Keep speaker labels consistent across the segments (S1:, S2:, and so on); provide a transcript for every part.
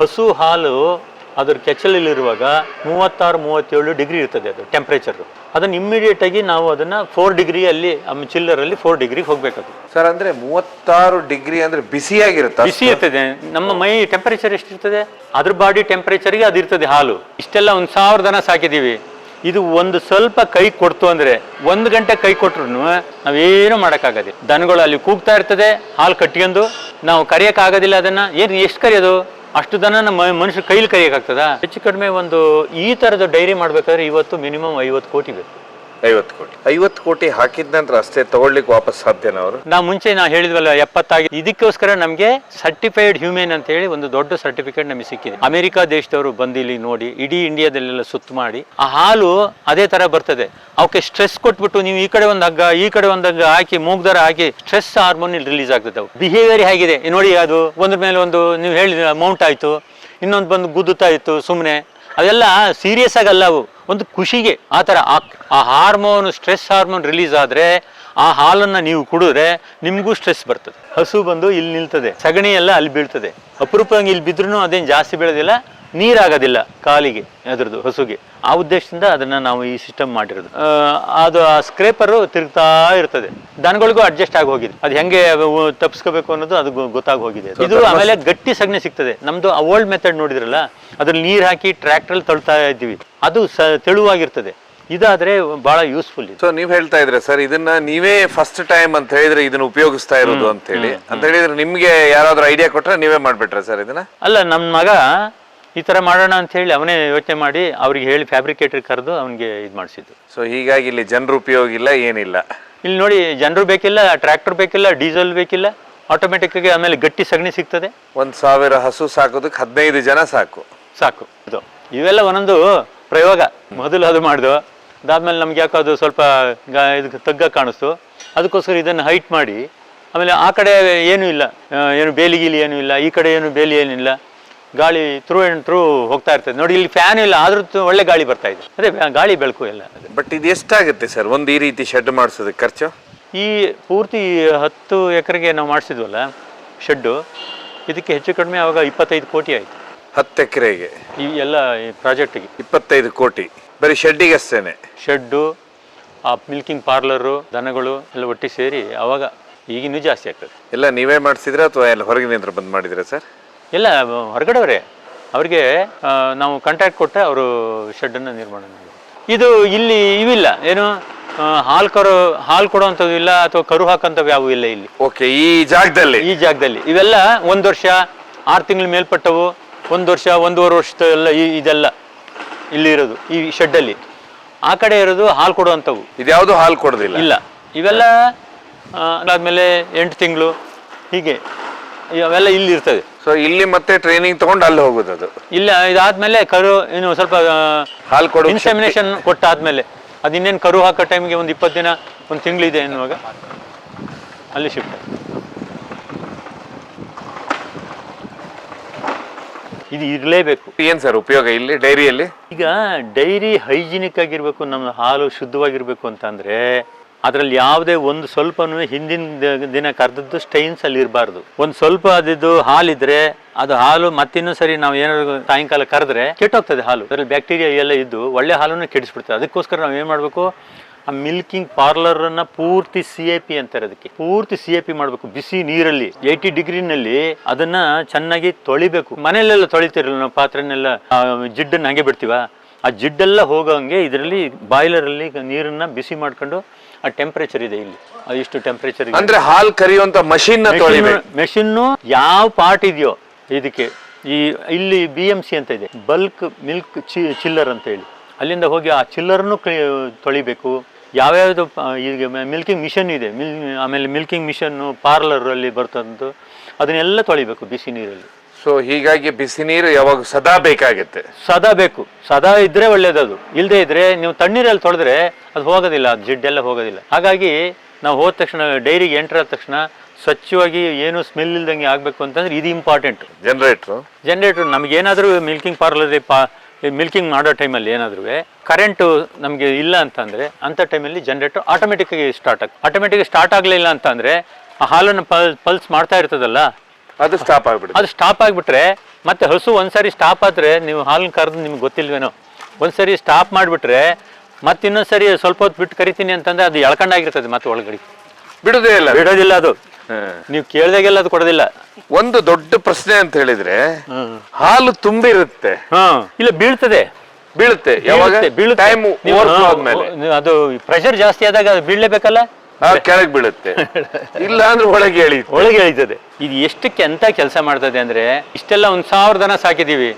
S1: ಹಸು ಹಾಲು ಅದ್ರ ಕೆಚ್ಚಲಲ್ಲಿರುವಾಗ 36-37 ಡಿಗ್ರಿ ಇರ್ತದೆ ಅದು ಟೆಂಪ್ರೇಚರ್. ಅದನ್ನ ಇಮ್ಮಿಡಿಯೇಟ್ ಆಗಿ ನಾವು ಅದನ್ನ 4 ಡಿಗ್ರಿ ಅಲ್ಲಿ ಚಿಲ್ಲರಲ್ಲಿ 4 ಡಿಗ್ರಿಗೆ ಹೋಗ್ಬೇಕು.
S2: ಸರ್ ಅಂದ್ರೆ 36 ಡಿಗ್ರಿ ಅಂದ್ರೆ ಬಿಸಿಯಾಗಿರುತ್ತೆ.
S1: ಬಿಸಿ ಇರ್ತದೆ. ನಮ್ಮ ಮೈ ಟೆಂಪರೇಚರ್ ಎಷ್ಟಿರ್ತದೆ ಅದ್ರ ಬಾಡಿ ಟೆಂಪರೇಚರ್ಗೆ ಅದಿರ್ತದೆ ಹಾಲು. ಇಷ್ಟೆಲ್ಲ 1000 ದನ ಸಾಕಿದೀವಿ. ಇದು ಒಂದು ಸ್ವಲ್ಪ ಕೈ ಕೊಡ್ತು ಅಂದ್ರೆ 1 ಗಂಟೆ ಕೈ ಕೊಟ್ರು ನಾವೇನು ಮಾಡೋಕ್ಕಾಗದೆ. ದನಗಳು ಅಲ್ಲಿ ಕೂಗ್ತಾ ಇರ್ತದೆ, ಹಾಲು ಕಟ್ಕೊಂಡು ನಾವು ಕರಿಯಕ್ಕಾಗೋದಿಲ್ಲ. ಅದನ್ನ ಎಷ್ಟು ಕರಿಯೋದು? ಅಷ್ಟು ದನ ನಮ್ಮ ಮನುಷ್ಯರು ಕೈಲಿ ಕರಿಯಕ್ಕಾಗ್ತದ? ಹೆಚ್ಚು ಕಡಿಮೆ ಒಂದು ಈ ತರದ ಡೈರಿ ಮಾಡ್ಬೇಕಾದ್ರೆ ಇವತ್ತು ಮಿನಿಮಮ್ 50 ಕೋಟಿ ಬೇಕು.
S2: 50 ಕೋಟಿ ಹಾಕಿದ ನಂತರ ಅಷ್ಟೇ ತಗೊಳ್ಳಿಕ್ಕೆ ವಾಪಸ್ ಸಾಧ್ಯನಾ ಅವರು?
S1: ಮುಂಚೆ ಹೇಳಿದ್ವಲ್ಲ 70 ಇದಕ್ಕೋಸ್ಕರ ನಮಗೆ ಸರ್ಟಿಫೈಡ್ ಹ್ಯೂಮನ್ ಅಂತ ಹೇಳಿ ಒಂದು ದೊಡ್ಡ ಸರ್ಟಿಫಿಕೇಟ್ ನಮಗೆ ಸಿಕ್ಕಿದೆ. ಅಮೆರಿಕಾ ದೇಶದವರು ಬಂದು ಇಲ್ಲಿ ನೋಡಿ ಇಡೀ ಇಂಡಿಯಾದಲ್ಲೆಲ್ಲ ಸುತ್ತ ಮಾಡಿ ಆ ಹಾಲು ಅದೇ ತರ ಬರ್ತದೆ. ಅವಕ್ಕೆ ಸ್ಟ್ರೆಸ್ ಕೊಟ್ಬಿಟ್ಟು ನೀವು ಈ ಕಡೆ ಒಂದು ಹಗ್ಗ ಈ ಕಡೆ ಒಂದು ಹಗ್ಗ ಹಾಕಿ ಮೂಗ್ದಾರ ಹಾಕಿ ಸ್ಟ್ರೆಸ್ ಹಾರ್ಮೋನ್ ರಿಲೀಸ್ ಆಗ್ತದೆ. ಅವು ಬಿಹೇವಿಯರ್ ಹೇಗಿದೆ ನೋಡಿ, ಅದು ಒಂದ್ರ ಮೇಲೆ ಒಂದು ನೀವು ಹೇಳಿದ ಮೌಂಟ್ ಆಯ್ತು, ಇನ್ನೊಂದು ಬಂದು ಗುದ್ದುತ್ತಾ ಇತ್ತು ಸುಮ್ಮನೆ. ಅದೆಲ್ಲ ಸೀರಿಯಸ್ ಆಗಲ್ಲ, ಅವು ಒಂದು ಖುಷಿಗೆ ಆ ಥರ. ಆ ಹಾರ್ಮೋನ್ ಸ್ಟ್ರೆಸ್ ಹಾರ್ಮೋನ್ ರಿಲೀಸ್ ಆದರೆ ಆ ಹಾಲನ್ನು ನೀವು ಕುಡಿದ್ರೆ ನಿಮಗೂ ಸ್ಟ್ರೆಸ್ ಬರ್ತದೆ. ಹಸು ಬಂದು ಇಲ್ಲಿ ನಿಲ್ತದೆ, ಸಗಣಿ ಎಲ್ಲ ಅಲ್ಲಿ ಬೀಳ್ತದೆ. ಅಪರೂಪವಾಗಿ ಇಲ್ಲಿ ಬಿದ್ರೂ ಅದೇನು ಜಾಸ್ತಿ ಬೀಳೋದಿಲ್ಲ, ನೀರಾಗೋದಿಲ್ಲ ಕಾಲಿಗೆ ಅದ್ರದ್ದು ಹಸುಗೆ. ಆ ಉದ್ದೇಶದಿಂದ ಅದನ್ನ ನಾವು ಈ ಸಿಸ್ಟಮ್ ಮಾಡಿರೋದು. ಅದು ಆ ಸ್ಕ್ರೇಪರು ತಿರುಗ್ತಾ ಇರ್ತದೆ. ದನಗಳಿಗೂ ಅಡ್ಜಸ್ಟ್ ಆಗಿ ಹೋಗಿದೆ. ಅದು ಹೆಂಗೆ ತಪ್ಪಿಸ್ಕೋಬೇಕು ಅನ್ನೋದು ಅದು ಗೊತ್ತಾಗಿ ಹೋಗಿದೆ. ಇದು ಆಮೇಲೆ ಗಟ್ಟಿ ಸಗಣಿ ಸಿಗ್ತದೆ. ನಮ್ದು ಓಲ್ಡ್ ಮೆಥಡ್ ನೋಡಿದ್ರಲ್ಲ, ಅದ್ರಲ್ಲಿ ನೀರು ಹಾಕಿ ಟ್ರ್ಯಾಕ್ಟರ್ ತಳ್ತಾ ಇದ್ದೀವಿ, ಅದು ತೆಳುವಾಗಿರ್ತದೆ. ಇದಾದ್ರೆ ಬಹಳ ಯೂಸ್ಫುಲ್.
S2: ಸೊ ನೀವ್ ಹೇಳ್ತಾ ಇದ್ರೆ ಸರ್, ಇದನ್ನ ನೀವೇ ಫಸ್ಟ್ ಟೈಮ್ ಅಂತ ಹೇಳಿದ್ರೆ ಇದನ್ನ ಉಪಯೋಗಿಸ್ತಾ ಇರೋದು ಅಂತ ಹೇಳಿದ್ರೆ ನಿಮ್ಗೆ ಯಾರಾದ್ರೂ ಐಡಿಯಾ ಕೊಟ್ರೆ ನೀವೇ ಮಾಡ್ಬಿಟ್ರೆ ಸರ್ ಇದನ್ನ?
S1: ಅಲ್ಲ, ನಮ್ಮ ಮಗ ಈ ತರ ಮಾಡೋಣ ಅಂತ ಹೇಳಿ ಅವನೇ ಯೋಚನೆ ಮಾಡಿ ಅವ್ರಿಗೆ ಹೇಳಿ ಫ್ಯಾಬ್ರಿಕೇಟರ್ ಕರೆದು ಅವನಿಗೆ ಇದು ಮಾಡಿಸಿದ್ದು.
S2: ಸೊ ಹೀಗಾಗಿ ಇಲ್ಲಿ ಜನರು ಉಪಯೋಗ ಇಲ್ಲ, ಏನಿಲ್ಲ.
S1: ಇಲ್ಲಿ ನೋಡಿ, ಜನರು ಬೇಕಿಲ್ಲ, ಟ್ರ್ಯಾಕ್ಟರ್ ಬೇಕಿಲ್ಲ, ಡೀಸೆಲ್ ಬೇಕಿಲ್ಲ, ಆಟೋಮೆಟಿಕ್ ಆಗಿ ಆಮೇಲೆ ಗಟ್ಟಿ ಸಗಣಿ ಸಿಗ್ತದೆ.
S2: 1000 ಹಸು ಸಾಕೋದಕ್ಕೆ 15 ಜನ ಸಾಕು.
S1: ಇದು ಇವೆಲ್ಲ ಒಂದೊಂದು ಪ್ರಯೋಗ. ಮೊದಲು ಅದು ಮಾಡ್ದು, ಅದಾದ್ಮೇಲೆ ನಮ್ಗೆ ಯಾಕೋ ಅದು ಸ್ವಲ್ಪ ಇದಕ್ಕೆ ತಗ್ಗ ಕಾಣಿಸ್ತು. ಅದಕ್ಕೋಸ್ಕರ ಇದನ್ನು ಹೈಟ್ ಮಾಡಿ, ಆಮೇಲೆ ಆ ಕಡೆ ಏನೂ ಇಲ್ಲ, ಏನು ಬೇಲಿ ಗೀಲಿ ಏನೂ ಇಲ್ಲ, ಈ ಕಡೆ ಏನು ಬೇಲಿ ಏನಿಲ್ಲ, ಗಾಳಿ ಥ್ರೂ ಆ್ಯಂಡ್ ಥ್ರೂ ಹೋಗ್ತಾ ಇರ್ತದೆ. ನೋಡಿ, ಇಲ್ಲಿ ಫ್ಯಾನ್ ಇಲ್ಲ, ಆದ್ರೂ ಒಳ್ಳೆ ಗಾಳಿ ಬರ್ತಾ ಇದೆ. ಅದೇ ಗಾಳಿ ಬೆಳಕು ಎಲ್ಲ.
S2: ಬಟ್ ಇದು ಎಷ್ಟಾಗುತ್ತೆ ಸರ್ ಒಂದು ಈ ರೀತಿ ಶೆಡ್ ಮಾಡಿಸೋದಕ್ಕೆ ಖರ್ಚು?
S1: ಈ ಪೂರ್ತಿ 10 ಎಕರೆಗೆ ನಾವು ಮಾಡಿಸಿದ್ವಲ್ಲ ಶೆಡ್ಡು, ಇದಕ್ಕೆ ಹೆಚ್ಚು ಕಡಿಮೆ ಆವಾಗ 25 ಕೋಟಿ ಆಯಿತು.
S2: 10 ಎಕರೆಗೆ
S1: ಈ ಎಲ್ಲ ಈ ಪ್ರಾಜೆಕ್ಟಿಗೆ
S2: 25 ಕೋಟಿ ಬರೀ ಶೆಡ್ಡಿಗೆ ಅಷ್ಟೇನೆ?
S1: ಶೆಡ್ಡು, ಆ ಮಿಲ್ಕಿಂಗ್ ಪಾರ್ಲರು, ದನಗಳು ಎಲ್ಲ ಒಟ್ಟಿಗೆ ಸೇರಿ ಅವಾಗ ಈಗಿನ್ನೂ ಜಾಸ್ತಿ ಆಗ್ತದೆ.
S2: ಎಲ್ಲ ನೀವೇ ಮಾಡಿಸಿದ್ರೆ ಅಥವಾ ಎಲ್ಲ ಹೊರಗಿನಿಂದ ಬಂದು ಮಾಡಿದ್ರೆ ಸರ್?
S1: ಎಲ್ಲ ಹೊರಗಡೆಯವರೇ. ಅವರಿಗೆ ನಾವು ಕಾಂಟ್ಯಾಕ್ಟ್ ಕೊಟ್ಟರೆ ಅವರು ಶೆಡ್ಡನ್ನು ನಿರ್ಮಾಣ ಮಾಡಿ. ಇದು ಇಲ್ಲಿ ಇವಿಲ್ಲ, ಏನು ಹಾಲು ಕೊಡುವಂಥದ್ದು ಇಲ್ಲ, ಅಥವಾ ಕರು ಹಾಕಂಥವು ಯಾವೂ ಇಲ್ಲ ಇಲ್ಲಿ.
S2: ಓಕೆ, ಈ ಜಾಗದಲ್ಲಿ
S1: ಇವೆಲ್ಲ 1 ವರ್ಷ 6 ತಿಂಗಳ ಮೇಲ್ಪಟ್ಟವು, 1 ವರ್ಷ 1.5 ವರ್ಷದೆಲ್ಲ ಇದೆಲ್ಲ ಇಲ್ಲಿ ಇರೋದು ಈ ಶೆಡ್ಡಲ್ಲಿ. ಆ ಕಡೆ ಇರೋದು ಹಾಲು ಕೊಡುವಂಥವು.
S2: ಇದ್ಯಾವುದು ಹಾಲು ಕೊಡೋದಿಲ್ಲ
S1: ಇಲ್ಲ. ಇವೆಲ್ಲ ಅದಾದ್ಮೇಲೆ 8 ತಿಂಗಳು ಹೀಗೆ ಅವೆಲ್ಲ ಇಲ್ಲಿ ಇರ್ತದೆ.
S2: ಸೊ ಇಲ್ಲಿ ಮತ್ತೆ ಟ್ರೈನಿಂಗ್ ತಗೊಂಡು ಅಲ್ಲಿ ಹೋಗೋದು. ಅದು
S1: ಇಲ್ಲ, ಇದಾದ್ಮೇಲೆ ಕರು ಇನ್ನು ಸ್ವಲ್ಪ
S2: ಹಾಲು ಕೊಡು
S1: ಇನ್ಸೆಮಿನೇಷನ್ ಕೊಟ್ಟಾದ್ಮೇಲೆ ಅದು ಇನ್ನೇನು ಕರು ಹಾಕೋ ಟೈಮ್ಗೆ ಒಂದು 20 ದಿನ 1 ತಿಂಗಳಿದೆ ಎನ್ನುವಾಗ ಅಲ್ಲಿ ಶಿಫ್ಟ್. ಇದು ಇರಲೇಬೇಕು.
S2: ಏನ್ ಸರ್ ಉಪಯೋಗ ಇಲ್ಲಿ ಡೈರಿಯಲ್ಲಿ?
S1: ಈಗ ಡೈರಿ ಹೈಜಿನಿಕ್ ಆಗಿರ್ಬೇಕು, ನಮ್ಮ ಹಾಲು ಶುದ್ಧವಾಗಿರ್ಬೇಕು ಅಂತ ಅಂದ್ರೆ ಅದ್ರಲ್ಲಿ ಯಾವುದೇ ಒಂದು ಸ್ವಲ್ಪನೂ ಹಿಂದಿನ ದಿನ ಕರೆದದ್ದು ಸ್ಟೈನ್ಸ್ ಅಲ್ಲಿ ಇರಬಾರ್ದು. ಒಂದು ಸ್ವಲ್ಪ ಅದಿದ್ದು ಹಾಲಿದ್ರೆ ಅದು ಹಾಲು ಮತ್ತಿನ್ನೂ ಸರಿ ನಾವು ಏನಾದ್ರು ಸಾಯಂಕಾಲ ಕರೆದ್ರೆ ಕೆಟ್ಟೋಗ್ತದೆ ಹಾಲು. ಅದರಲ್ಲಿ ಬ್ಯಾಕ್ಟೀರಿಯಾ ಎಲ್ಲ ಇದ್ದು ಒಳ್ಳೆ ಹಾಲನ್ನು ಕೆಡಿಸ್ಬಿಡ್ತದೆ. ಅದಕ್ಕೋಸ್ಕರ ನಾವು ಏನು ಮಾಡಬೇಕು, ಆ ಮಿಲ್ಕಿಂಗ್ ಪಾರ್ಲರನ್ನು ಪೂರ್ತಿ CIP ಅಂತಾರೆ, ಅದಕ್ಕೆ ಪೂರ್ತಿ CIP ಮಾಡಬೇಕು. ಬಿಸಿ ನೀರಲ್ಲಿ 80 ಡಿಗ್ರಿನಲ್ಲಿ ಅದನ್ನ ಚೆನ್ನಾಗಿ ತೊಳಿಬೇಕು. ಮನೆಯಲ್ಲೆಲ್ಲ ತೊಳಿತಿರಲ್ಲ ನಾವು, ಪಾತ್ರೆನೆಲ್ಲ ಜಿಡ್ಡನ್ನು ಹಂಗೆ ಬಿಡ್ತೀವ, ಆ ಜಿಡ್ಡೆಲ್ಲ ಹೋಗೋಂಗೆ ಇದರಲ್ಲಿ ಬಾಯ್ಲರಲ್ಲಿ ನೀರನ್ನ ಬಿಸಿ ಮಾಡ್ಕೊಂಡು, ಆ ಟೆಂಪರೇಚರ್ ಇದೆ ಇಲ್ಲಿ, ಇಷ್ಟು ಟೆಂಪರೇಚರ್
S2: ಅಂದ್ರೆ ಹಾಲು ಕರಿಯುವಂತ ಮೆಷಿನ್
S1: ಯಾವ ಪಾರ್ಟ್ ಇದೆಯೋ ಇದಕ್ಕೆ. ಇಲ್ಲಿ BMC ಅಂತ ಇದೆ, ಬಲ್ಕ್ ಮಿಲ್ಕ್ ಚಿಲ್ಲರ್ ಅಂತ ಹೇಳಿ, ಅಲ್ಲಿಂದ ಹೋಗಿ ಆ ಚಿಲ್ಲರ್ನು ತೊಳಿಬೇಕು. ಯಾವ್ಯಾವುದು ಈಗ ಮಿಲ್ಕಿಂಗ್ ಮಿಷನ್ ಇದೆ, ಆಮೇಲೆ ಮಿಲ್ಕಿಂಗ್ ಮಿಷನ್ನು ಪಾರ್ಲರ್ ಅಲ್ಲಿ ಬರ್ತಂದು ಅದನ್ನೆಲ್ಲ ತೊಳಿಬೇಕು ಬಿಸಿ ನೀರಲ್ಲಿ.
S2: ಸೊ ಹೀಗಾಗಿ ಬಿಸಿ ನೀರು ಯಾವಾಗ ಸದಾ ಬೇಕಾಗುತ್ತೆ?
S1: ಸದಾ ಬೇಕು. ಸದಾ ಇದ್ರೆ ಒಳ್ಳೇದದು. ಇಲ್ಲದೆ ಇದ್ರೆ ನೀವು ತಣ್ಣೀರಲ್ಲಿ ತೊಳೆದ್ರೆ ಅದು ಹೋಗೋದಿಲ್ಲ, ಅದು ಜಿಡ್ಡೆಲ್ಲ ಹೋಗೋದಿಲ್ಲ. ಹಾಗಾಗಿ ನಾವು ಹೋದ ತಕ್ಷಣ ಡೈರಿಗೆ ಎಂಟರ್ ಆದ ತಕ್ಷಣ ಸ್ವಚ್ಛವಾಗಿ ಏನು ಸ್ಮೆಲ್ ಇಲ್ದಂಗೆ ಆಗಬೇಕು ಅಂತಂದ್ರೆ ಇದು ಇಂಪಾರ್ಟೆಂಟ್. ಜನರೇಟ್ರು ನಮಗೇನಾದರೂ ಮಿಲ್ಕಿಂಗ್ ಪಾರ್ಲರ್ ಮಿಲ್ಕಿಂಗ್ ಮಾಡೋ ಟೈಮಲ್ಲಿ ಏನಾದರೂ ಕರೆಂಟು ನಮಗೆ ಇಲ್ಲ ಅಂತಂದರೆ ಅಂಥ ಟೈಮಲ್ಲಿ ಜನರೇಟರ್ ಆಟೋಮೆಟಿಕ್ಕಾಗಿ ಸ್ಟಾರ್ಟ್ ಆಗಲಿಲ್ಲ ಅಂತಂದರೆ ಆ ಹಾಲನ್ನು ಪಲ್ಸ್ ಮಾಡ್ತಾ ಇರ್ತದಲ್ಲ,
S2: ಅದು ಸ್ಟಾಪ್ ಆಗ್ಬಿಡುತ್ತೆ.
S1: ಅದು ಸ್ಟಾಪ್ ಆಗಿಬಿಟ್ರೆ ಮತ್ತೆ ಹಸು ಒಂದ್ಸರಿ ಸ್ಟಾಪ್ ಆದ್ರೆ ನೀವು ಹಾಲನ್ನ ಕರೆದು ನಿಮ್ಗೆ ಗೊತ್ತಿಲ್ವೇನೋ, ಒಂದ್ಸರಿ ಸ್ಟಾಪ್ ಮಾಡಿಬಿಟ್ರೆ ಮತ್ತೆ ಇನ್ನೊಂದ್ಸರಿ ಸ್ವಲ್ಪ ಹೊತ್ತು ಬಿಟ್ಟು ಕರಿತೀನಿ ಅಂತಂದ್ರೆ ಅದು ಎಳ್ಕೊಂಡಾಗಿರ್ತದೆ ಮತ್ತೆ ಒಳಗಡೆ
S2: ಬಿಡುದೇ ಇಲ್ಲ,
S1: ಬಿಡೋದಿಲ್ಲ ಅದು. ನೀವು ಕೇಳ್ದಾಗೆಲ್ಲ ಅದು ಕೊಡೋದಿಲ್ಲ.
S2: ಒಂದು ದೊಡ್ಡ ಪ್ರಶ್ನೆ ಅಂತ ಹೇಳಿದ್ರೆ ಹಾಲು ತುಂಬಿರುತ್ತೆ,
S1: ಇಲ್ಲ ಬೀಳ್ತದೆ,
S2: ಬೀಳುತ್ತೆ ಯಾವಾಗ ಟೈಮ್ ಓವರ್ಫ್ಲೋ ಆದ್ಮೇಲೆ,
S1: ಅದು ಪ್ರೆಷರ್ ಜಾಸ್ತಿ ಆದಾಗ ಅದು ಬೀಳ್ಲೇಬೇಕಲ್ಲ,
S2: ಕೆಳಗೆ ಬೀಳುತ್ತೆ, ಇಲ್ಲ ಅಂದ್ರೆ ಒಳಗೆ
S1: ಎಳೀತದೆ. ಇದು ಎಷ್ಟಕ್ಕೆ ಅಂತ ಕೆಲಸ ಮಾಡ್ತದೆ ಅಂದ್ರೆ, ಇಷ್ಟೆಲ್ಲ 1000 ದನ ಸಾಕಿದೀವಿ,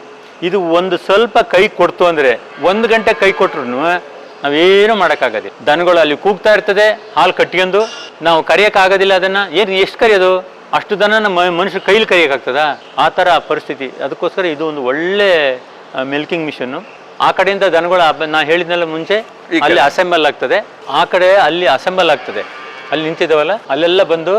S1: ಇದು ಒಂದು ಸ್ವಲ್ಪ ಕೈ ಕೊಡ್ತು ಅಂದ್ರೆ 1 ಗಂಟೆ ಕೈ ಕೊಟ್ರು ನಾವೇನು ಮಾಡೋಕ್ಕಾಗದೆ. ದನಗಳು ಅಲ್ಲಿ ಕೂಗ್ತಾ ಇರ್ತದೆ, ಹಾಲು ಕಟ್ಕೊಂಡು ನಾವು ಕರಿಯಕ್ ಆಗೋದಿಲ್ಲ ಅದನ್ನ. ಎಷ್ಟು ಕರಿಯೋದು, ಅಷ್ಟು ದನ ಮನುಷ್ಯ ಕೈಲಿ ಕರಿಯಕ್ಕಾಗ್ತದ? ಆ ಥರ ಪರಿಸ್ಥಿತಿ. ಅದಕ್ಕೋಸ್ಕರ ಇದು ಒಂದು ಒಳ್ಳೆ ಮಿಲ್ಕಿಂಗ್ ಮಿಷನ್. ಆ ಕಡೆಯಿಂದ ದನಗಳು ನಾ ಹೇಳಿದ್ನೆಲ್ಲ ಮುಂಚೆ ಅಲ್ಲಿ ಅಸೆಂಬಲ್ ಆಗ್ತದೆ, ಆ ಕಡೆ ಅಲ್ಲಿ ಅಸೆಂಬಲ್ ಆಗ್ತದೆ. ಅಲ್ಲಿ ನಿಂತಿದ್ದಾವಲ್ಲ ಅಲ್ಲೆಲ್ಲ ಬಂದು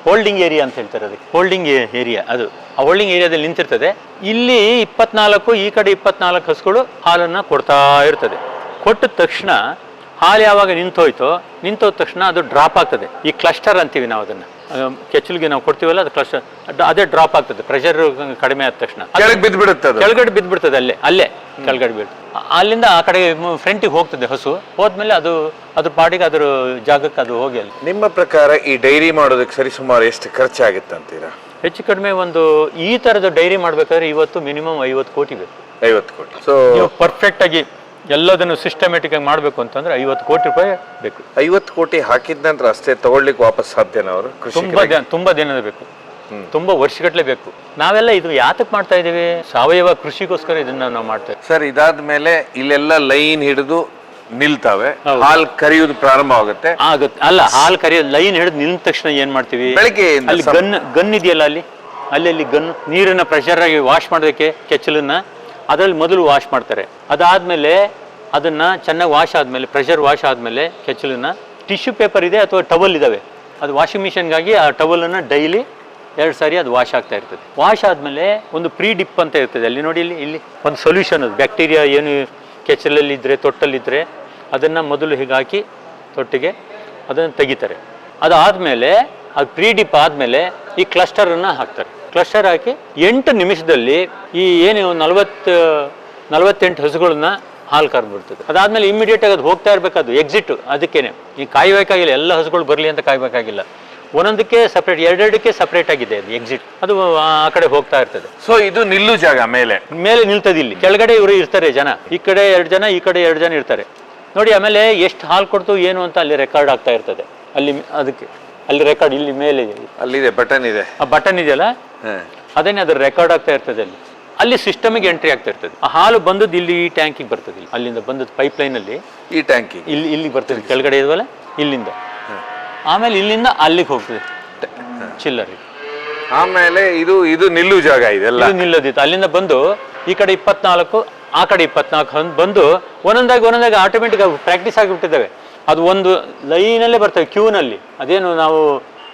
S1: ಹೋಲ್ಡಿಂಗ್ ಏರಿಯಾ ಅಂತ ಹೇಳ್ತಾರೆ, ಅದಕ್ಕೆ ಹೋಲ್ಡಿಂಗ್ ಏರಿಯಾ. ಅದು ಆ ಹೋಲ್ಡಿಂಗ್ ಏರಿಯಾದಲ್ಲಿ ನಿಂತಿರ್ತದೆ. ಇಲ್ಲಿ 24, ಈ ಕಡೆ 24 ಹಸುಗಳು ಹಾಲನ್ನು ಕೊಡ್ತಾ ಇರ್ತದೆ. ಕೊಟ್ಟ ತಕ್ಷಣ ಹಾಲು ಯಾವಾಗ ನಿಂತೋದ ತಕ್ಷಣ ಅದು ಡ್ರಾಪ್ ಆಗ್ತದೆ. ಈ ಕ್ಲಸ್ಟರ್ ಅಂತೀವಿ ನಾವು ಅದನ್ನ, ಕೆಚ್ಚಲಿಗೆ ನಾವು ಕೊಡ್ತೀವಲ್ಲ, ಅದು ಕ್ಲಸ್ಟರ್, ಅದೇ ಡ್ರಾಪ್ ಆಗ್ತದೆ. ಪ್ರೆಷರ್ ಕಡಿಮೆ ಆದ ತಕ್ಷಣ ಕೆಳಗಡೆ ಬಿದ್ದುಬಿಡ್ತದೆ, ಅಲ್ಲೇ ಕೆಳಗಡೆ ಬೀಳ್ತದೆ. ಅಲ್ಲಿಂದ ಆ ಕಡೆ ಫ್ರಂಟಿಗೆ ಹೋಗ್ತದೆ ಹಸು. ಹೋದ್ಮೇಲೆ ಅದು ಅದ್ರ ಪಾಡಿಗೆ ಅದ್ರ ಜಾಗಕ್ಕೆ ಅದು ಹೋಗಿ. ಅಲ್ಲಿ
S2: ನಿಮ್ಮ ಪ್ರಕಾರ ಈ ಡೈರಿ ಮಾಡೋದಕ್ಕೆ ಸರಿಸುಮಾರು ಎಷ್ಟು ಖರ್ಚಾಗುತ್ತೆ ಅಂತೀರಾ?
S1: ಹೆಚ್ಚು ಕಡಿಮೆ ಒಂದು ಈ ತರದ ಡೈರಿ ಮಾಡ್ಬೇಕಾದ್ರೆ ಇವತ್ತು ಮಿನಿಮಮ್ 50 ಕೋಟಿ ಬೇಕು.
S2: 50 ಕೋಟಿ. ಸೊ
S1: ಪರ್ಫೆಕ್ಟ್ ಆಗಿ ಎಲ್ಲದನ್ನು ಸಿಸ್ಟಮೆಟಿಕ್ ಆಗಿ ಮಾಡ್ಬೇಕು ಅಂತಂದ್ರೆ 50 ಕೋಟಿ ರೂಪಾಯಿ ಬೇಕು.
S2: 50 ಕೋಟಿ ಹಾಕಿದ ನಂತರ ಅಷ್ಟೇ ತಗೊಳ್ಳಿಕ್ಕೆ ವಾಪಸ್ ಸಾಧ್ಯನಾ ಅವರು?
S1: ತುಂಬಾ ದಿನದ ಬೇಕು, ತುಂಬಾ ವರ್ಷಗಟ್ಟಲೆ ಬೇಕು. ನಾವೆಲ್ಲ ಇದು ಯಾತಕ್ ಮಾಡ್ತಾ ಇದೀವಿ? ಸಾವಯವ ಕೃಷಿಗೋಸ್ಕರ ಇದನ್ನ ನಾವು ಮಾಡ್ತಾ ಇದ್ದೀವಿ.
S2: ಸರ್, ಇದಾದ್ಮೇಲೆ ಇಲ್ಲೆಲ್ಲ ಲೈನ್ ಹಿಡಿದು ನಿಲ್ತಾವೆ, ಹಾಲ್ ಕರಿಯೋದು ಪ್ರಾರಂಭ ಆಗುತ್ತೆ.
S1: ಅಲ್ಲ, ಹಾಲ್ ಕರಿಯೋದು ಲೈನ್ ಹಿಡಿದು ನಿಂತ ತಕ್ಷಣ ಏನ್ ಮಾಡ್ತೀವಿ?
S2: ಬೆಳಗ್ಗೆ
S1: ಅಲ್ಲಿ ಗನ್ ಇದೆಯಲ್ಲ, ಅಲ್ಲಿ ಗನ್ ನೀರನ್ನ ಪ್ರೆಷರ್ ಆಗಿ ವಾಶ್ ಮಾಡೋದಕ್ಕೆ ಕೆಚ್ಚಲನ್ನ ಅದರಲ್ಲಿ ಮೊದಲು ವಾಶ್ ಮಾಡ್ತಾರೆ. ಅದಾದ್ಮೇಲೆ ಅದನ್ನ ಚೆನ್ನಾಗಿ ವಾಶ್ ಆದ್ಮೇಲೆ, ಪ್ರೆಷರ್ ವಾಶ್ ಆದ್ಮೇಲೆ ಕೆಚ್ಚಲನ್ನ ಟಿಶ್ಯೂ ಪೇಪರ್ ಇದೆ ಅಥವಾ ಟವಲ್ ಇದಾವೆ, ಅದು ವಾಷಿಂಗ್ ಮಿಷನ್ಗಾಗಿ ಆ ಟವಲನ್ನು ಡೈಲಿ 2 ಸಾರಿ ಅದು ವಾಶ್ ಆಗ್ತಾ ಇರ್ತದೆ. ವಾಶ್ ಆದಮೇಲೆ ಒಂದು ಪ್ರೀ ಡಿಪ್ ಅಂತ ಇರ್ತದೆ. ಅಲ್ಲಿ ನೋಡಿ, ಇಲ್ಲಿ ಒಂದು ಸೊಲ್ಯೂಷನ್, ಅದು ಬ್ಯಾಕ್ಟೀರಿಯಾ ಏನು ಕೆಚ್ಚಲಲ್ಲಿದ್ದರೆ, ತೊಟ್ಟಲ್ಲಿದ್ದರೆ ಅದನ್ನು ಮೊದಲು ಹೀಗೆ ಹಾಕಿ ತೊಟ್ಟಿಗೆ ಅದನ್ನು ತೆಗಿತಾರೆ. ಅದಾದಮೇಲೆ ಅದು ಪ್ರೀ ಡಿಪ್ ಆದಮೇಲೆ ಈ ಕ್ಲಸ್ಟರನ್ನು ಹಾಕ್ತಾರೆ. ಕ್ಲಸ್ಟರ್ ಹಾಕಿ 8 ನಿಮಿಷದಲ್ಲಿ ಈ ಏನು 48 ಹಸುಗಳನ್ನ ಹಾಲು ಕರೆದ್ಬಿಡ್ತದೆ. ಅದಾದ್ಮೇಲೆ ಇಮಿಡಿಯೇಟ್ ಆಗಿ ಅದು ಹೋಗ್ತಾ ಇರಬೇಕು, ಅದು ಎಕ್ಸಿಟ್. ಅದಕ್ಕೇನೆ ಈ ಕಾಯಬೇಕಾಗಿಲ್ಲ, ಎಲ್ಲ ಹಸುಗಳು ಬರಲಿ ಅಂತ ಕಾಯಬೇಕಾಗಿಲ್ಲ. ಒಂದೊಂದಕ್ಕೆ ಸಪ್ರೇಟ್, ಎರಡೆರಡಕ್ಕೆ ಸಪ್ರೇಟ್ ಆಗಿದೆ ಅದು ಎಕ್ಸಿಟ್. ಅದು ಆ ಕಡೆ ಹೋಗ್ತಾ ಇರ್ತದೆ.
S2: ಸೊ ಇದು ನಿಲ್ಲು ಜಾಗ ಮೇಲೆ
S1: ನಿಲ್ತದೆ. ಇಲ್ಲಿ ಕೆಳಗಡೆ ಇವರು ಇರ್ತಾರೆ ಜನ, ಈ ಕಡೆ 2 ಜನ, ಈ ಕಡೆ 2 ಜನ ಇರ್ತಾರೆ ನೋಡಿ. ಆಮೇಲೆ ಎಷ್ಟು ಹಾಲು ಕೊಡ್ತು ಏನು ಅಂತ ಅಲ್ಲಿ ರೆಕಾರ್ಡ್ ಆಗ್ತಾ ಇರ್ತದೆ. ಅದಕ್ಕೆ ಅಲ್ಲಿ ರೆಕಾರ್ಡ್, ಇಲ್ಲಿ ಮೇಲೆ
S2: ಅಲ್ಲಿದೆ ಬಟನ್ ಇದೆ,
S1: ಆ ಬಟನ್ ಇದೆಯಲ್ಲ, ಅದೇನೆ ಅದ್ರ ರೆಕಾರ್ಡ್ ಆಗ್ತಾ ಇರ್ತದೆ. ಅಲ್ಲಿ ಸಿಸ್ಟಮಿಗೆ ಎಂಟ್ರಿ ಆಗ್ತಾ ಇರ್ತದೆ. ಆ ಹಾಲು ಬಂದದ್ದು ಇಲ್ಲಿ ಈ ಟ್ಯಾಂಕಿಗೆ ಬರ್ತದೆ. ಅಲ್ಲಿಂದ ಬಂದದ್ದು ಪೈಪ್ ಲೈನ್ ಅಲ್ಲಿ
S2: ಈ ಟ್ಯಾಂಕಿ
S1: ಇಲ್ಲಿ ಬರ್ತದೆ, ಕೆಳಗಡೆ ಇದವಲ್ಲ ಇಲ್ಲಿಂದ. ಆಮೇಲೆ ಇಲ್ಲಿಂದ ಅಲ್ಲಿಗೆ ಹೋಗ್ತದೆ ಚಿಲ್ಲರ್.
S2: ಆಮೇಲೆ ಇದು ನಿಲ್ಲು ಜಾಗ ಇದೆಲ್ಲ
S1: ನಿಲ್ಲೋದಿತ್ತು. ಅಲ್ಲಿಂದ ಬಂದು ಈ ಕಡೆ 24, ಆ ಕಡೆ 24 ಬಂದು ಒಂದೊಂದಾಗಿ ಆಟೋಮೆಟಿಕ್ ಪ್ರಾಕ್ಟೀಸ್ ಆಗಿಬಿಟ್ಟಿದ್ದಾವೆ. ಅದು ಒಂದು ಲೈನಲ್ಲೇ ಬರ್ತವೆ, ಕ್ಯೂನಲ್ಲಿ. ಅದೇನು ನಾವು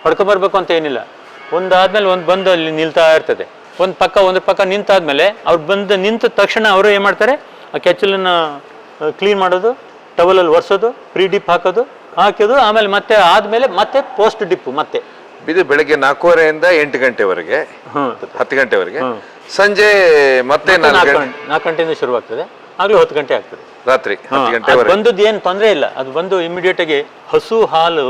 S1: ಹೊಡ್ಕೊಂಬರ್ಬೇಕು ಅಂತ ಏನಿಲ್ಲ. ಒಂದಾದ್ಮೇಲೆ ಒಂದು ಬಂದು ಅಲ್ಲಿ ನಿಲ್ತಾ ಇರ್ತದೆ. ಒಂದು ಪಕ್ಕ ನಿಂತಾದ್ಮೇಲೆ ಅವ್ರು ನಿಂತ ತಕ್ಷಣ ಅವರು ಏನು ಮಾಡ್ತಾರೆ, ಆ ಕೆಚ್ಚಲನ್ನ ಕ್ಲೀನ್ ಮಾಡೋದು, ಟವಲಲ್ಲಿ ಒರೆಸೋದು, ಪ್ರೀ ಡಿಪ್ ಹಾಕೋದು, ಆಮೇಲೆ ಮತ್ತೆ ಪೋಸ್ಟ್ ಡಿಪ್. ಮತ್ತೆ
S2: ಇದು ಬೆಳಗ್ಗೆ 4:30 8 ಗಂಟೆವರೆಗೆ, 10 ಗಂಟೆವರೆಗೆ. ಸಂಜೆ ಮತ್ತೆ
S1: 4 ಗಂಟೆಯಿಂದ ಶುರುವಾಗ್ತದೆ, ಆಗ್ಲೂ 10 ಗಂಟೆ ಆಗ್ತದೆ
S2: ರಾತ್ರಿ 10 ಗಂಟೆವರೆಗೆ.
S1: ಬಂದದ್ದು ಏನು ತೊಂದರೆ ಇಲ್ಲ. ಅದು ಬಂದು ಇಮಿಡಿಯೇಟ್ ಆಗಿ ಹಸು ಹಾಲು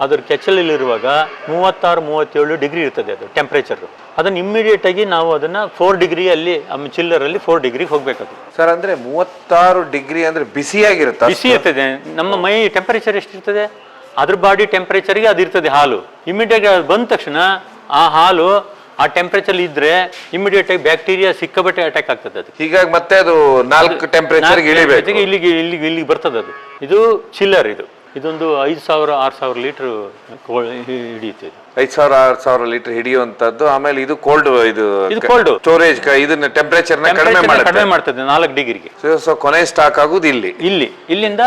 S1: ಅದ್ರ ಕೆಚ್ಚಲಲ್ಲಿರುವಾಗ 36-37 ಡಿಗ್ರಿ ಇರ್ತದೆ ಅದು ಟೆಂಪ್ರೇಚರ್. ಅದನ್ನ ಇಮಿಡಿಯೇಟ್ ಆಗಿ ನಾವು ಅದನ್ನ 4 ಡಿಗ್ರಿ ಅಲ್ಲಿ ಚಿಲ್ಲರಲ್ಲಿ 4 ಡಿಗ್ರಿಗೆ ಹೋಗ್ಬೇಕದು.
S2: ಸರ್, ಅಂದ್ರೆ 36 ಡಿಗ್ರಿ ಅಂದ್ರೆ ಬಿಸಿಯಾಗಿರುತ್ತೆ?
S1: ಬಿಸಿ ಇರ್ತದೆ. ನಮ್ಮ ಮೈ ಟೆಂಪರೇಚರ್ ಎಷ್ಟಿರ್ತದೆ, ಅದ್ರ ಬಾಡಿ ಟೆಂಪರೇಚರ್ಗೆ ಅದು ಇರ್ತದೆ ಹಾಲು. ಇಮಿಡಿಯೇಟ್ ಆಗಿ ಬಂದ ತಕ್ಷಣ ಆ ಹಾಲು ಆ ಟೆಂಪರೇಚರ್ ಇದ್ರೆ ಇಮಿಡಿಯೇಟ್ ಆಗಿ ಬ್ಯಾಕ್ಟೀರಿಯಾ ಸಿಕ್ಕಾಪಟ್ಟೆ ಅಟ್ಯಾಕ್ ಆಗ್ತದೆ ಅದು.
S2: ಹೀಗಾಗಿ ಮತ್ತೆ ಅದು 4 ಟೆಂಪರೇಚರ್
S1: ಇಲ್ಲಿಗೆ ಬರ್ತದೆ ಅದು. ಇದು ಚಿಲ್ಲರ್. ಇದೊಂದು 5000-6000 ಲೀಟರ್ ಹಿಡಿಯುತ್ತೆ.
S2: 5000-6000 ಲೀಟರ್ ಹಿಡಿಯುವಂತದ್ದು. ಆಮೇಲೆ ಇದು ಕೋಲ್ಡ್ ಸ್ಟೋರೇಜ್, ಇದನ್ನ ಟೆಂಪರೇಚರ್ ಕಡಿಮೆ
S1: ಮಾಡ್ತದೆ 4 ಡಿಗ್ರಿಗೆ.
S2: ಸೊ ಕೊನೆ ಸ್ಟಾಕ್ ಆಗುದು
S1: ಇಲ್ಲಿಂದ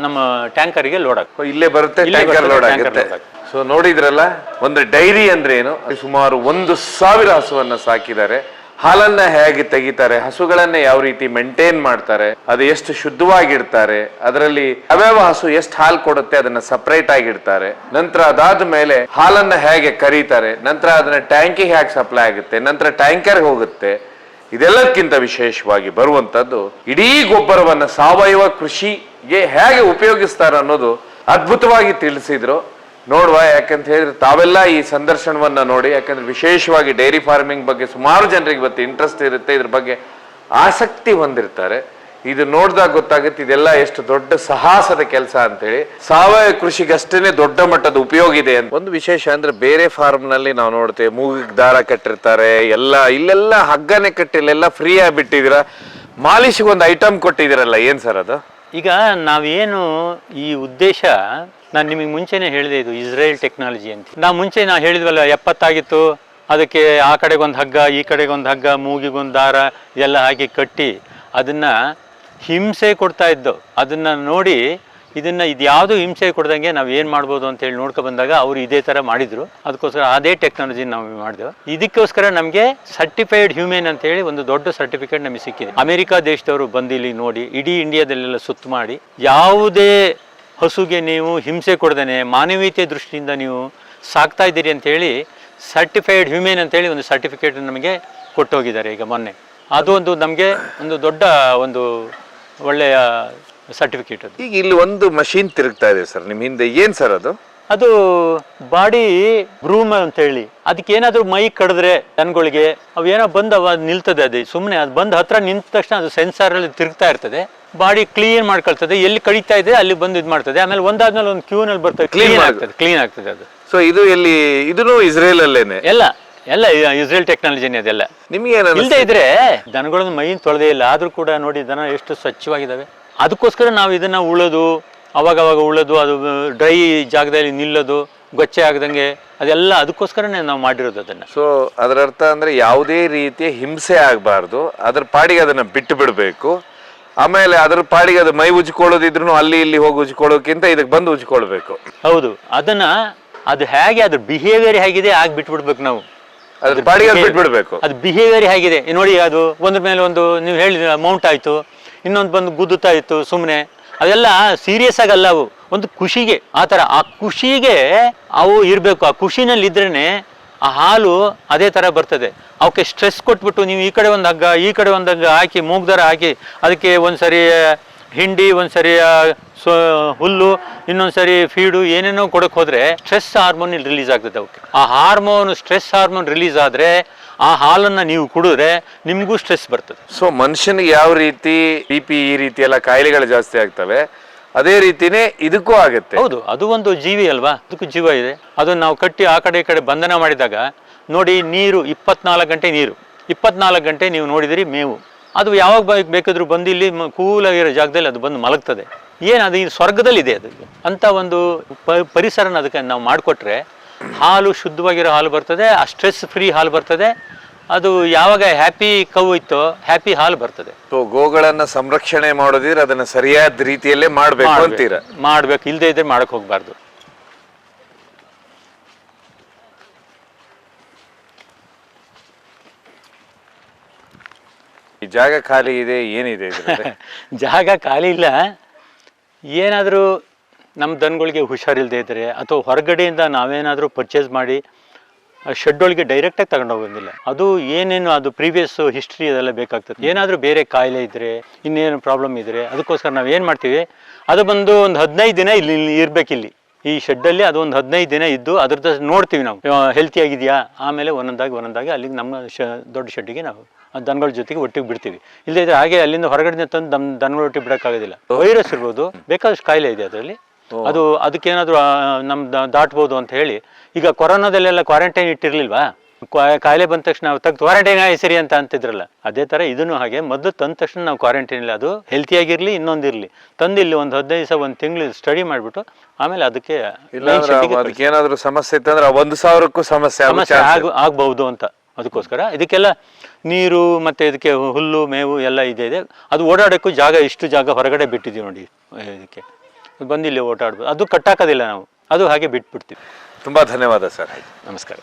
S1: ನಮ್ಮ ಟ್ಯಾಂಕರ್ಗೆ ಲೋಡ್ ಆಗ್ತದೆ.
S2: ಇಲ್ಲೇ ಬರುತ್ತೆ, ಟ್ಯಾಂಕರ್ ಲೋಡ್ ಆಗುತ್ತೆ. ಸೊ ನೋಡಿದ್ರಲ್ಲ, ಒಂದು ಡೈರಿ ಅಂದ್ರೆ ಏನು? ಸುಮಾರು 1000 ಹಸುವನ್ನ ಸಾಕಿದ್ದಾರೆ. ಹಾಲನ್ನ ಹೇಗೆ ತೆಗಿತಾರೆ, ಹಸುಗಳನ್ನ ಯಾವ ರೀತಿ ಮೇಂಟೈನ್ ಮಾಡ್ತಾರೆ, ಅದು ಎಷ್ಟು ಶುದ್ಧವಾಗಿಡ್ತಾರೆ, ಅದರಲ್ಲಿ ಯಾವ್ಯಾವ ಹಸು ಎಷ್ಟು ಹಾಲು ಕೊಡುತ್ತೆ ಅದನ್ನ ಸಪರೇಟ್ ಆಗಿಡ್ತಾರೆ, ನಂತರ ಅದಾದ ಮೇಲೆ ಹಾಲನ್ನ ಹೇಗೆ ಕರೀತಾರೆ, ನಂತರ ಅದನ್ನ ಟ್ಯಾಂಕಿಗೆ ಹೇಗೆ ಸಪ್ಲೈ ಆಗುತ್ತೆ, ನಂತರ ಟ್ಯಾಂಕರ್ ಹೋಗುತ್ತೆ. ಇದೆಲ್ಲಕ್ಕಿಂತ ವಿಶೇಷವಾಗಿ ಬರುವಂತದ್ದು ಇಡೀ ಗೊಬ್ಬರವನ್ನ ಸಾವಯವ ಕೃಷಿಗೆ ಹೇಗೆ ಉಪಯೋಗಿಸ್ತಾರೆ ಅನ್ನೋದು ಅದ್ಭುತವಾಗಿ ತಿಳಿಸಿದ್ರು. ನೋಡುವ, ಯಾಕಂತ ಹೇಳಿದ್ರೆ ತಾವೆಲ್ಲ ಈ ಸಂದರ್ಶನವನ್ನ ನೋಡಿ, ಯಾಕಂದ್ರೆ ವಿಶೇಷವಾಗಿ ಡೈರಿ ಫಾರ್ಮಿಂಗ್ ಬಗ್ಗೆ ಸುಮಾರು ಜನರಿಗೆ ಇವತ್ತು ಇಂಟ್ರೆಸ್ಟ್ ಇರುತ್ತೆ, ಇದ್ರ ಬಗ್ಗೆ ಆಸಕ್ತಿ ಹೊಂದಿರ್ತಾರೆ. ಇದು ನೋಡಿದಾಗ ಗೊತ್ತಾಗುತ್ತೆ ಇದೆಲ್ಲ ಎಷ್ಟು ದೊಡ್ಡ ಸಾಹಸದ ಕೆಲಸ ಅಂತೇಳಿ. ಸಾವಯವ ಕೃಷಿಗಷ್ಟೇನೆ ದೊಡ್ಡ ಮಟ್ಟದ ಉಪಯೋಗ ಇದೆ ಅಂತ. ಒಂದು ವಿಶೇಷ ಅಂದ್ರೆ ಬೇರೆ ಫಾರ್ಮ್ ನಲ್ಲಿ ನಾವು ನೋಡ್ತೇವೆ ಮೂಗಿಗೆ ದಾರ ಕಟ್ಟಿರ್ತಾರೆ, ಇಲ್ಲೆಲ್ಲ ಹಗ್ಗನೆ ಕಟ್ಟಿ ಇಲ್ಲೆಲ್ಲ ಫ್ರೀ ಆಗಿ ಬಿಟ್ಟಿದ್ದೀರಾ, ಮಾಲಿಶ್ಗೆ ಒಂದು ಐಟಮ್ ಕೊಟ್ಟಿದ್ದೀರಲ್ಲ, ಏನ್ ಸರ್ ಅದು?
S1: ಈಗ ನಾವೇನು ಈ ಉದ್ದೇಶ, ನಾನು ನಿಮಗೆ ಮುಂಚೆನೇ ಹೇಳಿದೆ, ಇದು ಇಸ್ರೇಲ್ ಟೆಕ್ನಾಲಜಿ ಅಂತ. ಮುಂಚೆ ನಾವು ಹೇಳಿದ್ವಲ್ಲ 70 ಅದಕ್ಕೆ ಆ ಕಡೆಗೊಂದು ಹಗ್ಗ ಈ ಕಡೆಗೊಂದು ಹಗ್ಗ ಮೂಗಿಗೊಂದು ದಾರ ಇದೆಲ್ಲ ಹಾಕಿ ಕಟ್ಟಿ ಅದನ್ನು ಹಿಂಸೆ ಕೊಡ್ತಾ ಇದ್ದು. ಅದನ್ನು ನೋಡಿ ಇದು ಯಾವುದು ಹಿಂಸೆ ಕೊಡ್ದಂಗೆ ನಾವು ಏನು ಮಾಡ್ಬೋದು ಅಂತೇಳಿ ನೋಡ್ಕೊ ಬಂದಾಗ ಅವರು ಇದೇ ಥರ ಮಾಡಿದರು. ಅದಕ್ಕೋಸ್ಕರ ಅದೇ ಟೆಕ್ನಾಲಜಿ ನಾವು ಮಾಡಿದೆವು. ಇದಕ್ಕೋಸ್ಕರ ನಮಗೆ ಸರ್ಟಿಫೈಡ್ ಹ್ಯೂಮನ್ ಅಂತೇಳಿ ಒಂದು ದೊಡ್ಡ ಸರ್ಟಿಫಿಕೇಟ್ ನಮಗೆ ಸಿಕ್ಕಿದೆ. ಅಮೆರಿಕಾ ದೇಶದವರು ಬಂದಿಲ್ಲಿ ನೋಡಿ ಇಡೀ ಇಂಡಿಯಾದಲ್ಲೆಲ್ಲ ಸುತ್ತ ಮಾಡಿ ಯಾವುದೇ ಹಸುಗೆ ನೀವು ಹಿಂಸೆ ಕೊಡ್ದೇನೆ ಮಾನವೀಯತೆ ದೃಷ್ಟಿಯಿಂದ ನೀವು ಸಾಕ್ತಾ ಇದ್ದೀರಿ ಅಂಥೇಳಿ ಸರ್ಟಿಫೈಡ್ ಹ್ಯೂಮನ್ ಅಂತೇಳಿ ಒಂದು ಸರ್ಟಿಫಿಕೇಟ್ ನಮಗೆ ಕೊಟ್ಟೋಗಿದ್ದಾರೆ ಈಗ ಮೊನ್ನೆ. ಅದು ಒಂದು ನಮಗೆ ಒಂದು ದೊಡ್ಡ ಒಂದು ಒಳ್ಳೆಯ ಸರ್ಟಿಫಿಕೇಟ್. ಅದು
S2: ಈಗ ಇಲ್ಲಿ ಒಂದು ಮಷೀನ್ ತಿರುಗ್ತಾ ಇದೆ ಸರ್ ನಿಮ್ಮ ಹಿಂದೆ, ಏನ್ ಸರ್ ಅದು?
S1: ಅದು ಬಾಡಿ ಬ್ರೂಮ್ ಅಂತ ಹೇಳಿ, ಅದಕ್ಕೆ ಏನಾದರೂ ಮೈ ಕಡಿದ್ರೆ ದನಗಳಿಗೆ ಅವೇನೋ ಬಂದು ನಿಲ್ತದೆ. ಅದು ಸುಮ್ಮನೆ ಅದು ಬಂದು ಹತ್ರ ನಿಂತ ತಕ್ಷಣ ಅದು ಸೆನ್ಸಾರಲ್ಲಿ ತಿರುಗ್ತಾ ಇರ್ತದೆ, ಬಾಡಿ ಕ್ಲೀನ್ ಮಾಡ್ಕೊಳ್ತದೆ, ಎಲ್ಲಿ ಕಡಿತಾ ಇದೆ ಅಲ್ಲಿ ಬಂದು ಇದು ಮಾಡ್ತದೆ. ಆಮೇಲೆ ಒಂದಾದ್ಮೇಲೆ ಒಂದು ಕ್ಯೂನಲ್ಲಿ ಬರ್ತದೆ, ಕ್ಲೀನ್ ಆಗ್ತದೆ ಅದು.
S2: ಸೊ ಇದು ಎಲ್ಲಿ? ಇದೂ ಇಸ್ರೇಲ್ ಅಲ್ಲೇನೆ?
S1: ಎಲ್ಲ ಇಸ್ರೇಲ್ ಟೆಕ್ನಾಲಜಿನೇ ಅದೆಲ್ಲ.
S2: ನಿಮ್ಗೆ
S1: ಇಲ್ಲದೆ ಇದ್ರೆ ದನಗಳನ್ನ ಮೈನ್ ತೊಳೆದೇ ಇಲ್ಲ, ಆದ್ರೂ ಕೂಡ ನೋಡಿ ದನ ಎಷ್ಟು ಸ್ವಚ್ಛವಾಗಿದ್ದಾವೆ. ಅದಕ್ಕೋಸ್ಕರ ನಾವು ಇದನ್ನ ಉಳೋದು, ಅವಾಗವಾಗ ಉಳೋದು, ಅದು ಡ್ರೈ ಜಾಗದಲ್ಲಿ ನಿಲ್ಲೋದು, ಗೊಚ್ಚೆ ಆಗದಂಗೆ, ಅದೆಲ್ಲ ಅದಕ್ಕೋಸ್ಕರನೇ ನಾವು ಮಾಡಿರೋದು ಅದನ್ನ.
S2: ಸೊ ಅದರ ಅರ್ಥ ಅಂದ್ರೆ ಯಾವುದೇ ರೀತಿಯ ಹಿಂಸೆ ಆಗಬಾರ್ದು, ಅದ್ರ ಪಾಡಿಗೆ ಅದನ್ನ ಬಿಟ್ಟು ಬಿಡಬೇಕು. ಆಮೇಲೆ ಅದ್ರ ಪಾಡಿಗೆ ಅದು ಮೈ ಉಜ್ಕೊಳ್ಳೋದಿದ್ರು ಅಲ್ಲಿ ಇಲ್ಲಿ ಹೋಗಿ ಉಜ್ಕೊಳ್ಳೋಕ್ಕಿಂತ ಇದಕ್ಕೆ ಬಂದು ಉಜ್ಕೊಳ್ಬೇಕು.
S1: ಹೌದು, ಅದು ಹೇಗೆ ಅದ್ರ ಬಿಹೇವಿಯರ್ ಹೇಗಿದೆ ಆಗ ಬಿಟ್ಬಿಡ್ಬೇಕು ನಾವು.
S2: ಅದ್ರ ಪಾಡಿಗೆ ಬಿಟ್ಬಿಡ್ಬೇಕು.
S1: ಅದು ಬಿಹೇವಿಯರ್ ಹೇಗಿದೆ ನೋಡಿ, ಅದು ಒಂದ್ರ ಮೇಲೆ ಒಂದು ನೀವು ಹೇಳಿದ ಮೌಂಟ್ ಆಯ್ತು, ಇನ್ನೊಂದು ಬಂದು ಗುದ್ದುತ್ತಾ ಇತ್ತು ಸುಮ್ಮನೆ, ಅದೆಲ್ಲ ಸೀರಿಯಸ್ ಆಗಲ್ಲ. ಅವು ಒಂದು ಖುಷಿಗೆ ಆ ಥರ, ಆ ಖುಷಿಗೆ ಅವು ಇರಬೇಕು. ಆ ಖುಷಿನಲ್ಲಿ ಇದ್ರೇನೆ ಆ ಹಾಲು ಅದೇ ಥರ ಬರ್ತದೆ. ಅವಕ್ಕೆ ಸ್ಟ್ರೆಸ್ ಕೊಟ್ಬಿಟ್ಟು ನೀವು ಈ ಕಡೆ ಒಂದು ಹಗ್ಗ ಈ ಕಡೆ ಒಂದು ಹಗ್ಗ ಹಾಕಿ ಮೂಗ್ದಾರ ಹಾಕಿ ಅದಕ್ಕೆ ಒಂದ್ಸರಿ ಹಿಂಡಿ, ಒಂದ್ಸರಿ ಹುಲ್ಲು, ಇನ್ನೊಂದ್ಸರಿ ಫೀಡು ಏನೇನೋ ಕೊಡಕ್ಕೆ ಹೋದ್ರೆ ಸ್ಟ್ರೆಸ್ ಹಾರ್ಮೋನ್ ರಿಲೀಸ್ ಆಗ್ತದೆ ಅವಕ್ಕೆ. ಆ ಹಾರ್ಮೋನ್ ಸ್ಟ್ರೆಸ್ ಹಾರ್ಮೋನ್ ರಿಲೀಸ್ ಆದ್ರೆ ಆ ಹಾಲನ್ನ ನೀವು ಕುಡಿದ್ರೆ ನಿಮಗೂ ಸ್ಟ್ರೆಸ್ ಬರ್ತದೆ.
S2: ಸೊ ಮನುಷ್ಯನಿಗೆ ಯಾವ ರೀತಿ BP ಈ ರೀತಿ ಎಲ್ಲ ಕಾಯಿಲೆಗಳು ಜಾಸ್ತಿ ಆಗ್ತವೆ, ಅದೇ ರೀತಿನೇ ಇದಕ್ಕೂ ಆಗುತ್ತೆ.
S1: ಹೌದು, ಅದು ಒಂದು ಜೀವಿ ಅಲ್ವಾ, ಅದಕ್ಕೂ ಜೀವ ಇದೆ. ಅದನ್ನು ನಾವು ಕಟ್ಟಿ ಆ ಕಡೆ ಈ ಕಡೆ ಬಂಧನ ಮಾಡಿದಾಗ ನೋಡಿ, ನೀರು 24 ಗಂಟೆ ನೀರು, 24 ಗಂಟೆ ನೀವು ನೋಡಿದಿರಿ ಮೇವು. ಅದು ಯಾವಾಗ ಬೇಕಾದ್ರೂ ಬಂದು ಇಲ್ಲಿ ಕೂಲಾಗಿರೋ ಜಾಗದಲ್ಲಿ ಅದು ಬಂದು ಮಲಗ್ತದೆ. ಏನದು ಈ ಸ್ವರ್ಗದಲ್ಲಿದೆ ಅದು ಅಂತ ಒಂದು ಪರಿಸರನ ಅದಕ್ಕೆ ನಾವು ಮಾಡಿಕೊಟ್ರೆ ಹಾಲು ಶುದ್ಧವಾಗಿರೋ ಹಾಲು ಬರ್ತದೆ, ಆ ಸ್ಟ್ರೆಸ್ ಫ್ರೀ ಹಾಲು ಬರ್ತದೆ. ಅದು ಯಾವಾಗ ಹ್ಯಾಪಿ ಕವು ಇತ್ತೋ ಹ್ಯಾಪಿ ಹಾಲು ಬರ್ತದೆ.
S2: ಸೊ ಗೋಗಳನ್ನ ಸಂರಕ್ಷಣೆ ಮಾಡೋದಿದ್ರೆ ಅದನ್ನ ಸರಿಯಾದ ರೀತಿಯಲ್ಲೇ ಮಾಡ್ಬೇಕು ಅಂತೀರಾ?
S1: ಮಾಡ್ಬೇಕು, ಇಲ್ಲದೆ ಇದ್ರೆ ಮಾಡಕ್ ಹೋಗ್ಬಾರ್ದು.
S2: ಈ ಜಾಗ ಖಾಲಿ ಇದೆ, ಏನಿದೆ
S1: ಜಾಗ ಖಾಲಿ ಇಲ್ಲ. ಏನಾದರೂ ನಮ್ಮ ದನಗಳಿಗೆ ಹುಷಾರಿಲ್ಲದೆ ಇದ್ದರೆ ಅಥವಾ ಹೊರಗಡೆಯಿಂದ ನಾವೇನಾದರೂ ಪರ್ಚೇಸ್ ಮಾಡಿ ಶೆಡ್ ಒಳಗೆ ಡೈರೆಕ್ಟಾಗಿ ತಗೊಂಡೋಗೋದಿಲ್ಲ. ಅದು ಏನೇನು ಅದು ಪ್ರೀವಿಯಸ್ ಹಿಸ್ಟ್ರಿ ಅದೆಲ್ಲ ಬೇಕಾಗ್ತದೆ. ಏನಾದರೂ ಬೇರೆ ಕಾಯಿಲೆ ಇದ್ದರೆ, ಇನ್ನೇನು ಪ್ರಾಬ್ಲಮ್ ಇದ್ದರೆ, ಅದಕ್ಕೋಸ್ಕರ ನಾವು ಏನು ಮಾಡ್ತೀವಿ, ಅದು ಬಂದು ಒಂದು 15 ದಿನ ಇಲ್ಲಿ ಇರಬೇಕಿಲ್ಲಿ ಈ ಶೆಡ್ಡಲ್ಲಿ. ಅದು ಒಂದು 15 ದಿನ ಇದ್ದು ಅದ್ರದ್ದು ನೋಡ್ತೀವಿ ನಾವು ಹೆಲ್ತಿ ಆಗಿದೆಯಾ. ಆಮೇಲೆ ಒಂದೊಂದಾಗಿ ಅಲ್ಲಿಗೆ ನಮ್ಮ ದೊಡ್ಡ ಶೆಡ್ಡಿಗೆ ನಾವು ದನಗಳ ಜೊತೆಗೆ ಒಟ್ಟಿಗೆ ಬಿಡ್ತೀವಿ. ಇಲ್ಲದೇ ಇದ್ರೆ ಹಾಗೆ ಅಲ್ಲಿಂದ ಹೊರಗಡೆ ತಂದು ನಮ್ಮ ದನಗಳ ಒಟ್ಟಿಗೆ ಬಿಡೋಕ್ಕಾಗೋದಿಲ್ಲ. ವೈರಸ್ ಇರ್ಬೋದು, ಬೇಕಾದಷ್ಟು ಕಾಯಿಲೆ ಇದೆ ಅದರಲ್ಲಿ. ಅದಕ್ಕೇನಾದರೂ ದಾಟ್ಬೋದು ಅಂತ ಹೇಳಿ. ಈಗ ಕೊರೋನಾದಲ್ಲೆಲ್ಲ ಕ್ವಾರಂಟೈನ್ ಇಟ್ಟಿರ್ಲಿಲ್ವಾ, ಕಾಯಿಲೆ ಬಂದ ತಕ್ಷಣ ನಾವು ತೆಗೆದು ಕ್ವಾರಂಟೈನ್ ಸರಿ ಅಂತ ಅಂತಿದ್ರಲ್ಲ, ಅದೇ ಥರ ಇದನ್ನು ಹಾಗೆ ಮೊದಲು ತಂದ ತಕ್ಷಣ ನಾವು ಕ್ವಾರಂಟೈನ್ ಇಲ್ಲ, ಅದು ಹೆಲ್ತಿಯಾಗಿರಲಿ ಇನ್ನೊಂದಿರಲಿ ತಂದು ಇಲ್ಲಿ ಒಂದು 15 ದಿವಸ ಒಂದು ತಿಂಗಳು ಸ್ಟಡಿ ಮಾಡಿಬಿಟ್ಟು ಆಮೇಲೆ ಅದಕ್ಕೆ
S2: ಏನಾದರೂ ಸಮಸ್ಯೆ ಇತ್ತಂದ್ರೆ 1,000ಕ್ಕೂ ಸಮಸ್ಯೆ
S1: ಆಗ್ಬಹುದು ಅಂತ. ಅದಕ್ಕೋಸ್ಕರ ಇದಕ್ಕೆಲ್ಲ ನೀರು ಮತ್ತು ಇದಕ್ಕೆ ಹುಲ್ಲು ಮೇವು ಎಲ್ಲ ಇದೆ. ಅದು ಓಡಾಡೋಕ್ಕೂ ಇಷ್ಟು ಜಾಗ ಹೊರಗಡೆ ಬಿಟ್ಟಿದ್ದೀವಿ ನೋಡಿ. ಇದಕ್ಕೆ ಬಂದು ಇಲ್ಲಿ ಓಡಾಡ್ಬೋದು, ಅದು ಕಟ್ಟಾಕೋದಿಲ್ಲ ನಾವು, ಅದು ಹಾಗೆ ಬಿಟ್ಬಿಡ್ತೀವಿ.
S2: ತುಂಬ ಧನ್ಯವಾದ ಸರ್.
S1: ನಮಸ್ಕಾರ.